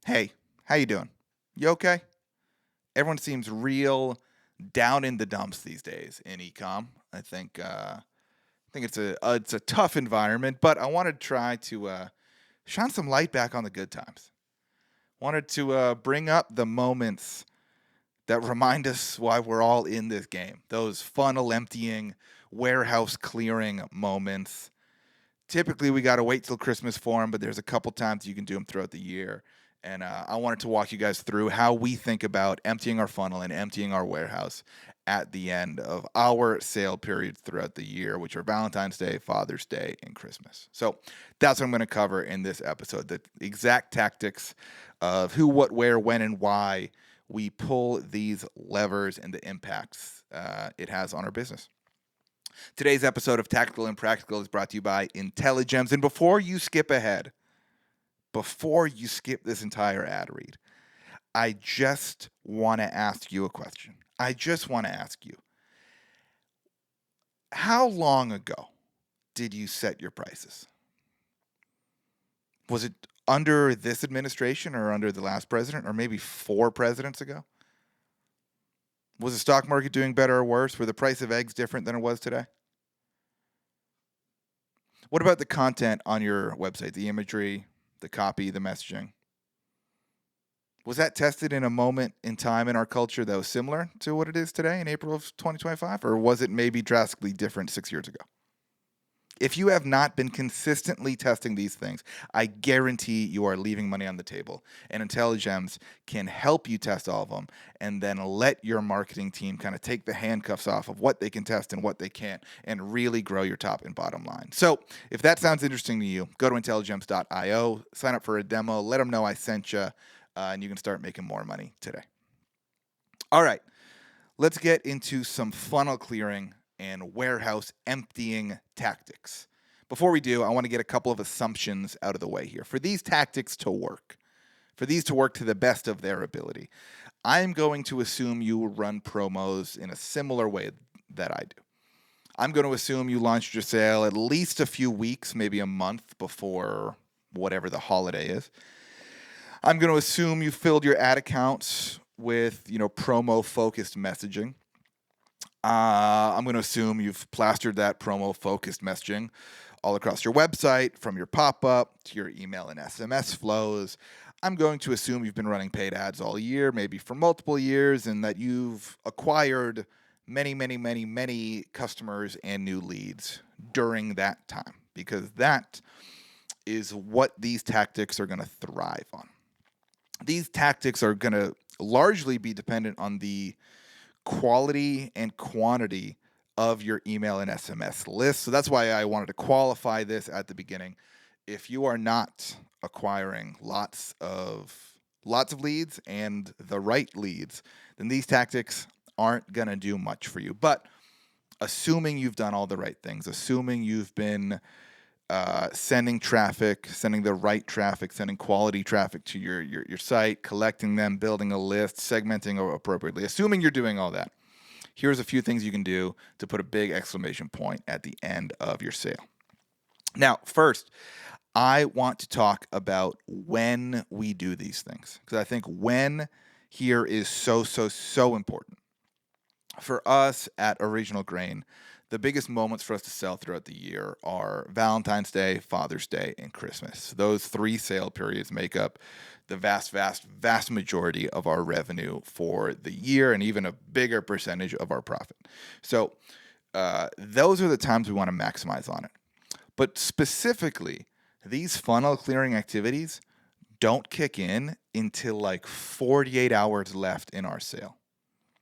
Hey, how you doing? You okay? Everyone seems real down in the dumps these days in ecom. I think it's a tough environment, but I wanted to try to shine some light back on the good times. Wanted to bring up the moments that remind us why we're all in this game. Those funnel emptying, warehouse clearing moments. Typically, we got to wait till Christmas for them, but there's a couple times you can do them throughout the year. And I wanted to walk you guys through how we think about emptying our funnel and emptying our warehouse at the end of our sale periods throughout the year, which are Valentine's Day, Father's Day, and Christmas. So that's what I'm going to cover in this episode, the exact tactics of who, what, where, when, and why we pull these levers and the impacts it has on our business. Today's episode of Tactical and Practical is brought to you by Intelligems. And before you skip ahead, before you skip this entire ad read, I just want to ask you a question. I just want to ask you, how long ago did you set your prices? Was it under this administration or under the last president or maybe 4 presidents ago? Was the stock market doing better or worse? Were the price of eggs different than it was today? What about the content on your website, the imagery, the copy, the messaging? Was that tested in a moment in time in our culture that was similar to what it is today in April of 2025? Or was it maybe drastically different 6 years ago? If you have not been consistently testing these things, I guarantee you are leaving money on the table. And Intelligems can help you test all of them and then let your marketing team kind of take the handcuffs off of what they can test and what they can't and really grow your top and bottom line. So if that sounds interesting to you, go to intelligems.io, sign up for a demo, let them know I sent you, and you can start making more money today. All right, let's get into some funnel clearing and warehouse emptying tactics. Before we do, I want to get a couple of assumptions out of the way here. For these tactics to work, for these to work to the best of their ability, I'm going to assume you run promos in a similar way that I do. I'm going to assume you launched your sale at least a few weeks, maybe a month before whatever the holiday is. I'm going to assume you filled your ad accounts with, promo-focused messaging. I'm going to assume you've plastered that promo-focused messaging all across your website, from your pop-up to your email and SMS flows. I'm going to assume you've been running paid ads all year, maybe for multiple years, and that you've acquired many, many, many, many customers and new leads during that time, because that is what these tactics are going to thrive on. These tactics are going to largely be dependent on the quality and quantity of your email and SMS list. So that's why I wanted to qualify this at the beginning. If you are not acquiring lots of leads and the right leads, then these tactics aren't going to do much for you. But assuming you've done all the right things, assuming you've been sending traffic, sending the right traffic, sending quality traffic to your site, collecting them, building a list, segmenting appropriately. Assuming you're doing all that, here's a few things you can do to put a big exclamation point at the end of your sale. Now, first, I want to talk about when we do these things, because I think when here is so important. For us at Original Grain, the biggest moments for us to sell throughout the year are Valentine's Day, Father's Day, and Christmas. Those 3 sale periods make up the vast majority of our revenue for the year, and even a bigger percentage of our profit. So those are the times we want to maximize on it. But specifically, these funnel clearing activities don't kick in until like 48 hours left in our sale.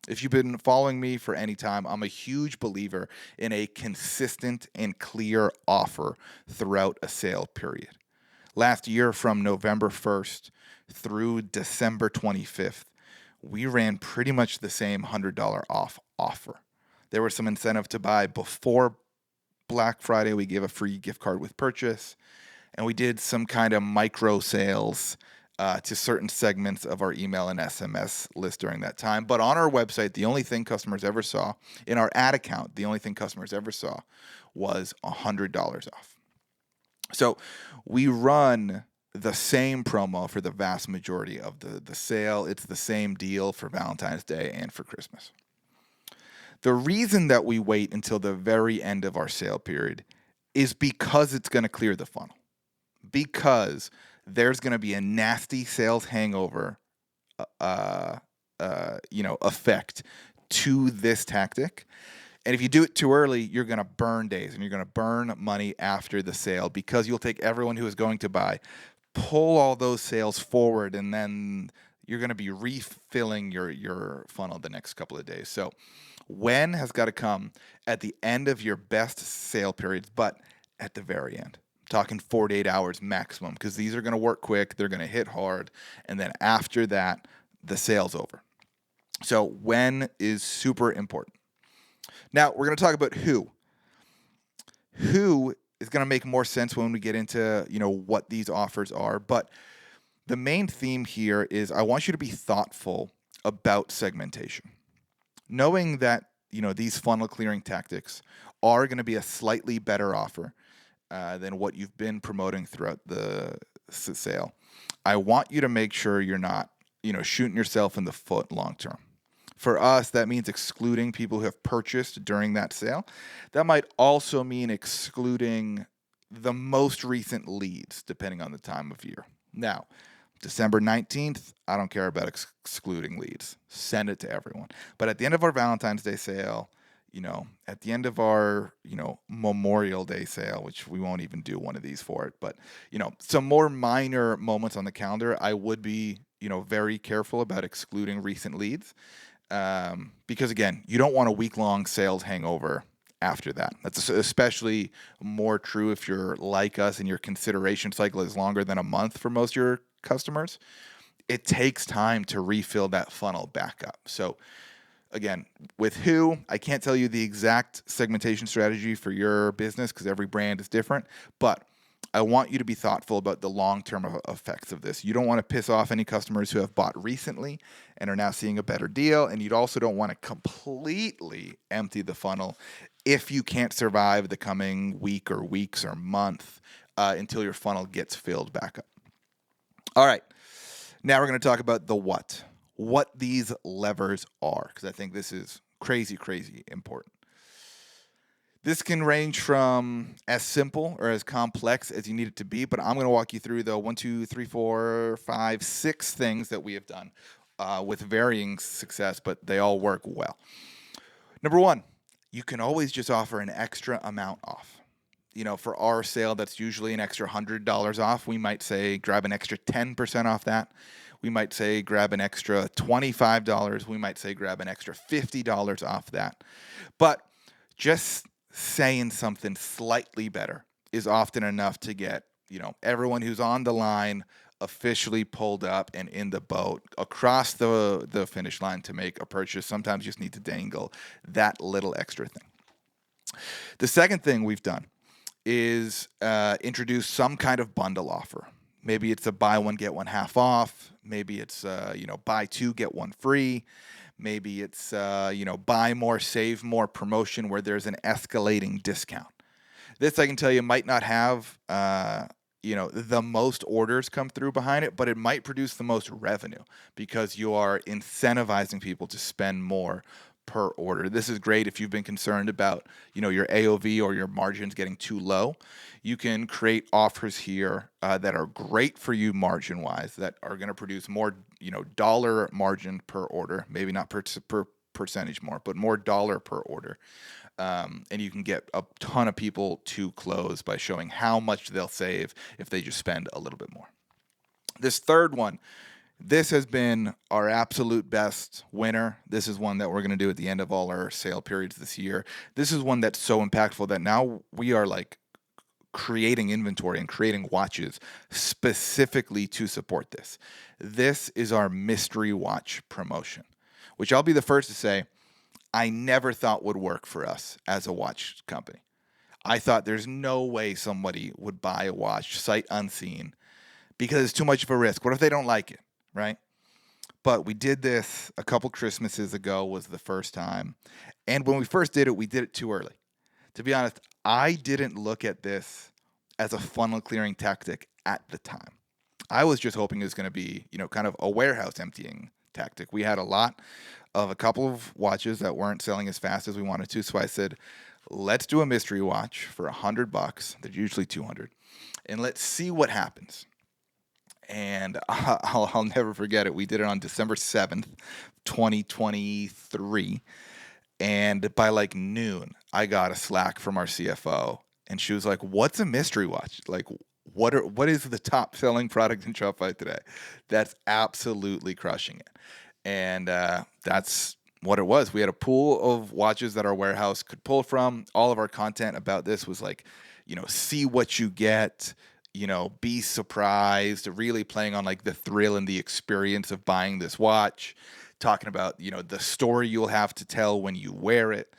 If you've been following me for any time, I'm a huge believer in a consistent and clear offer throughout a sale period. Last year, from November 1st through December 25th, we ran pretty much the same $100 off offer. There was some incentive to buy before Black Friday. We gave a free gift card with purchase, and we did some kind of micro sales to certain segments of our email and SMS list during that time. But on our website, the only thing customers ever saw, in our ad account, the only thing customers ever saw was $100 off. So we run the same promo for the vast majority of the sale. It's the same deal for Valentine's Day and for Christmas. The reason that we wait until the very end of our sale period is because it's going to clear the funnel. Because there's going to be a nasty sales hangover, effect to this tactic. And if you do it too early, you're going to burn days and you're going to burn money after the sale because you'll take everyone who is going to buy, pull all those sales forward, and then you're going to be refilling your funnel the next couple of days. So when has got to come at the end of your best sale periods, but at the very end. I'm talking 48 hours maximum because these are going to work quick, they're going to hit hard, and then after that, the sale's over. So when is super important. Now, we're going to talk about who. Who is going to make more sense when we get into, what these offers are, but the main theme here is I want you to be thoughtful about segmentation. Knowing that, these funnel clearing tactics are going to be a slightly better offer than what you've been promoting throughout the sale. I want you to make sure you're not, shooting yourself in the foot long term. For us, that means excluding people who have purchased during that sale. That might also mean excluding the most recent leads, depending on the time of year. Now, December 19th, I don't care about excluding leads. Send it to everyone. But at the end of our Valentine's Day sale, at the end of our, Memorial Day sale, which we won't even do one of these for it, but, some more minor moments on the calendar, I would be, very careful about excluding recent leads. Because again, you don't want a week-long sales hangover after that. That's especially more true if you're like us and your consideration cycle is longer than a month for most of your customers. It takes time to refill that funnel back up. So again, with who, I can't tell you the exact segmentation strategy for your business because every brand is different, but I want you to be thoughtful about the long-term effects of this. You don't want to piss off any customers who have bought recently and are now seeing a better deal, and you also don't want to completely empty the funnel if you can't survive the coming week or weeks or month until your funnel gets filled back up. All right, now we're going to talk about the what these levers are, because I think this is crazy important. This can range from as simple or as complex as you need it to be, but I'm going to walk you through the 1, 2, 3, 4, 5, 6 things that we have done with varying success, but they all work well. Number 1, you can always just offer an extra amount off. For our sale, that's usually an extra $100 off. We might say grab an extra 10% off that. We might say grab an extra $25. We might say grab an extra $50 off that. But just saying something slightly better is often enough to get, everyone who's on the line officially pulled up and in the boat across the finish line to make a purchase. Sometimes you just need to dangle that little extra thing. The second thing we've done is introduce some kind of bundle offer. Maybe it's a buy one, get one half off. Maybe it's, buy two, get one free. Maybe it's, buy more, save more promotion where there's an escalating discount. This, I can tell you, might not have, the most orders come through behind it, but it might produce the most revenue because you are incentivizing people to spend more per order. This is great if you've been concerned about, your AOV or your margins getting too low. You can create offers here that are great for you margin-wise, that are going to produce more, dollar margin per order, maybe not per percentage more, but more dollar per order. And you can get a ton of people to close by showing how much they'll save if they just spend a little bit more. This third one, this has been our absolute best winner. This is one that we're going to do at the end of all our sale periods this year. This is one that's so impactful that now we are creating inventory and creating watches specifically to support this. This is our mystery watch promotion, which I'll be the first to say I never thought would work for us as a watch company. I thought there's no way somebody would buy a watch sight unseen because it's too much of a risk. What if they don't like it? Right? But we did this a couple Christmases ago was the first time. And when we first did it, we did it too early. To be honest, I didn't look at this as a funnel clearing tactic at the time. I was just hoping it was going to be, kind of a warehouse emptying tactic. We had a couple of watches that weren't selling as fast as we wanted to. So I said, let's do a mystery watch for $100. They're usually 200, and let's see what happens. And I'll never forget it. We did it on December 7th, 2023. And by like noon, I got a Slack from our CFO, and she was like, "What's a mystery watch? Like, what is the top selling product in Shopify today?" That's absolutely crushing it, and that's what it was. We had a pool of watches that our warehouse could pull from. All of our content about this was like, see what you get. Be surprised, really playing on like the thrill and the experience of buying this watch, talking about, the story you'll have to tell when you wear it.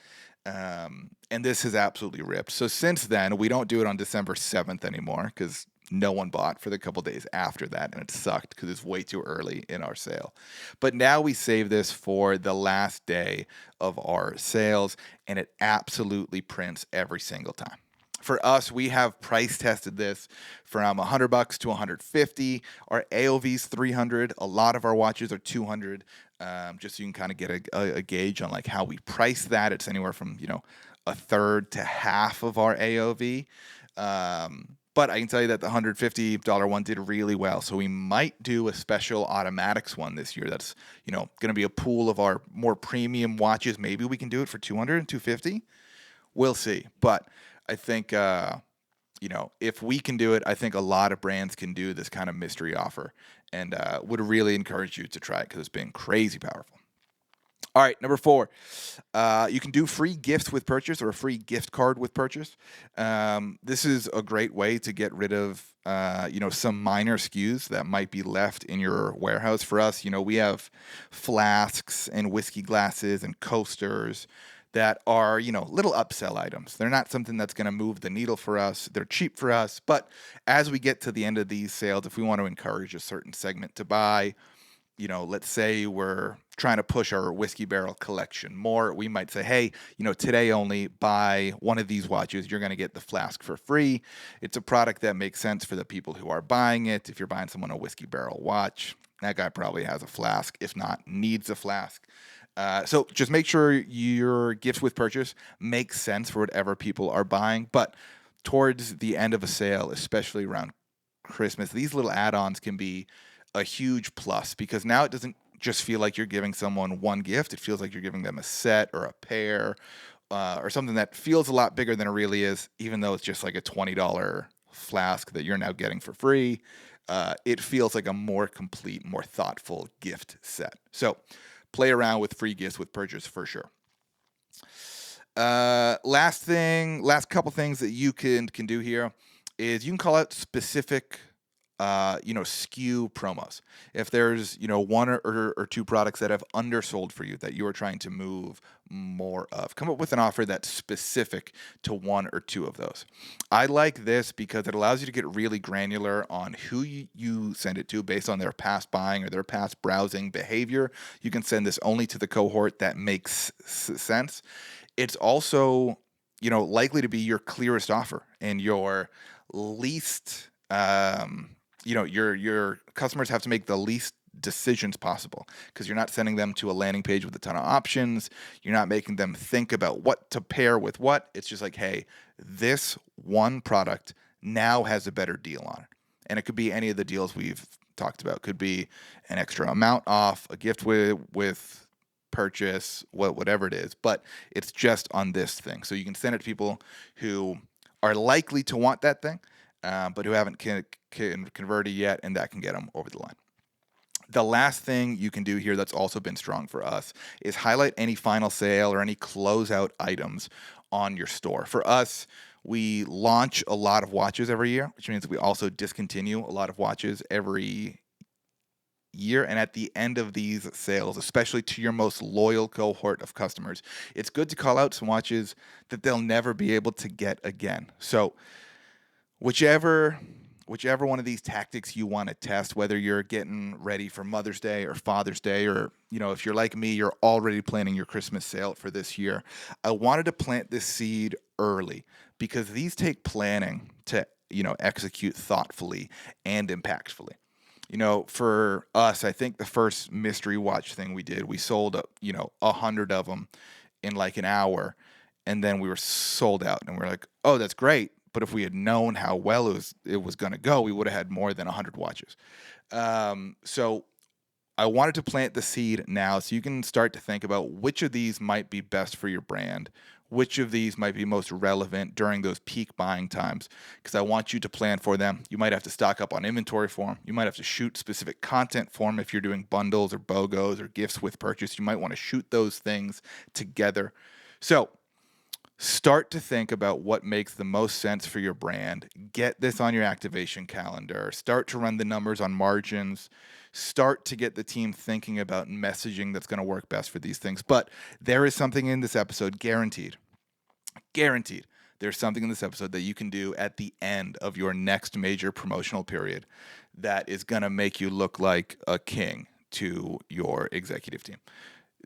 And this has absolutely ripped. So since then, we don't do it on December 7th anymore because no one bought for the couple days after that, and it sucked because it's way too early in our sale. But now we save this for the last day of our sales, and it absolutely prints every single time. For us, we have price tested this from $100 to $150. Our AOV's 300. A lot of our watches are 200. Just so you can kind of get a gauge on like how we price that. It's anywhere from a third to half of our AOV. But I can tell you that the $150 one did really well. So we might do a special automatics one this year. That's going to be a pool of our more premium watches. Maybe we can do it for 200 and 250. We'll see. But I think if we can do it, I think a lot of brands can do this kind of mystery offer, and would really encourage you to try it because it's been crazy powerful. All right, number 4, you can do free gifts with purchase or a free gift card with purchase. This is a great way to get rid of some minor SKUs that might be left in your warehouse. For us, we have flasks and whiskey glasses and coasters that are, little upsell items. They're not something that's going to move the needle for us. They're cheap for us. But as we get to the end of these sales, if we want to encourage a certain segment to buy, let's say we're trying to push our whiskey barrel collection more, we might say, hey, today only buy one of these watches. You're going to get the flask for free. It's a product that makes sense for the people who are buying it. If you're buying someone a whiskey barrel watch, that guy probably has a flask, if not needs a flask. So just make sure your gifts with purchase make sense for whatever people are buying. But towards the end of a sale, especially around Christmas, these little add-ons can be a huge plus because now it doesn't just feel like you're giving someone one gift. It feels like you're giving them a set or a pair or something that feels a lot bigger than it really is, even though it's just like a $20 flask that you're now getting for free. It feels like a more complete, more thoughtful gift set. So play around with free gifts with purchase for sure. Last couple things that you can do here is you can call out specific SKU promos. If there's, one or two products that have undersold for you that you are trying to move more of, come up with an offer that's specific to one or two of those. I like this because it allows you to get really granular on who you send it to based on their past buying or their past browsing behavior. You can send this only to the cohort that makes sense. It's also, likely to be your clearest offer and your least your customers have to make the least decisions possible because you're not sending them to a landing page with a ton of options. You're not making them think about what to pair with what. It's just like, hey, this one product now has a better deal on it. And it could be any of the deals we've talked about. It could be an extra amount off, a gift with purchase, whatever it is. But it's just on this thing. So you can send it to people who are likely to want that thing, but who haven't converted yet, and that can get them over the line. The last thing you can do here that's also been strong for us is highlight any final sale or any closeout items on your store. For us, we launch a lot of watches every year, which means we also discontinue a lot of watches every year. And at the end of these sales, especially to your most loyal cohort of customers, it's good to call out some watches that they'll never be able to get again. So whichever one of these tactics you want to test, whether you're getting ready for Mother's Day or Father's Day, or, if you're like me, you're already planning your Christmas sale for this year, I wanted to plant this seed early because these take planning to, execute thoughtfully and impactfully. For us, I think the first mystery watch thing we did, we sold, 100 of them in like an hour, and then we were sold out, and we're like, oh, that's great. But if we had known how well it was going to go, we would have had more than 100 watches. So I wanted to plant the seed now so you can start to think about which of these might be best for your brand, which of these might be most relevant during those peak buying times, because I want you to plan for them. You might have to stock up on inventory for them. You might have to shoot specific content for them if you're doing bundles or BOGOs or gifts with purchase. You might want to shoot those things together. So start to think about what makes the most sense for your brand. Get this on your activation calendar. Start to run the numbers on margins. Start to get the team thinking about messaging that's going to work best for these things. But there is something in this episode, guaranteed. There's something in this episode that you can do at the end of your next major promotional period that is going to make you look like a king to your executive team.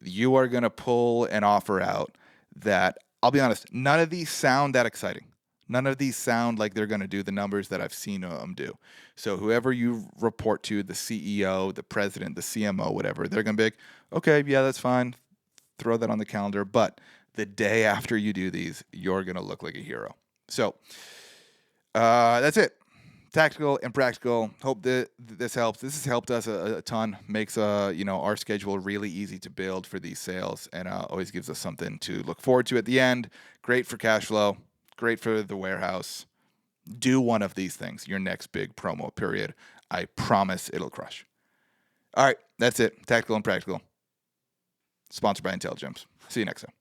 You are going to pull an offer out that, I'll be honest, none of these sound that exciting. None of these sound like they're going to do the numbers that I've seen them do. So whoever you report to, the CEO, the president, the CMO, whatever, they're going to be like, okay, yeah, that's fine. Throw that on the calendar. But the day after you do these, you're going to look like a hero. So that's it. Tactical and practical. Hope that this helps. This has helped us a ton. Makes our schedule really easy to build for these sales, and always gives us something to look forward to at the end. Great for cash flow. Great for the warehouse. Do one of these things your next big promo period. I promise it'll crush. All right, that's it. Tactical and practical. Sponsored by IntelliGems. See you next time.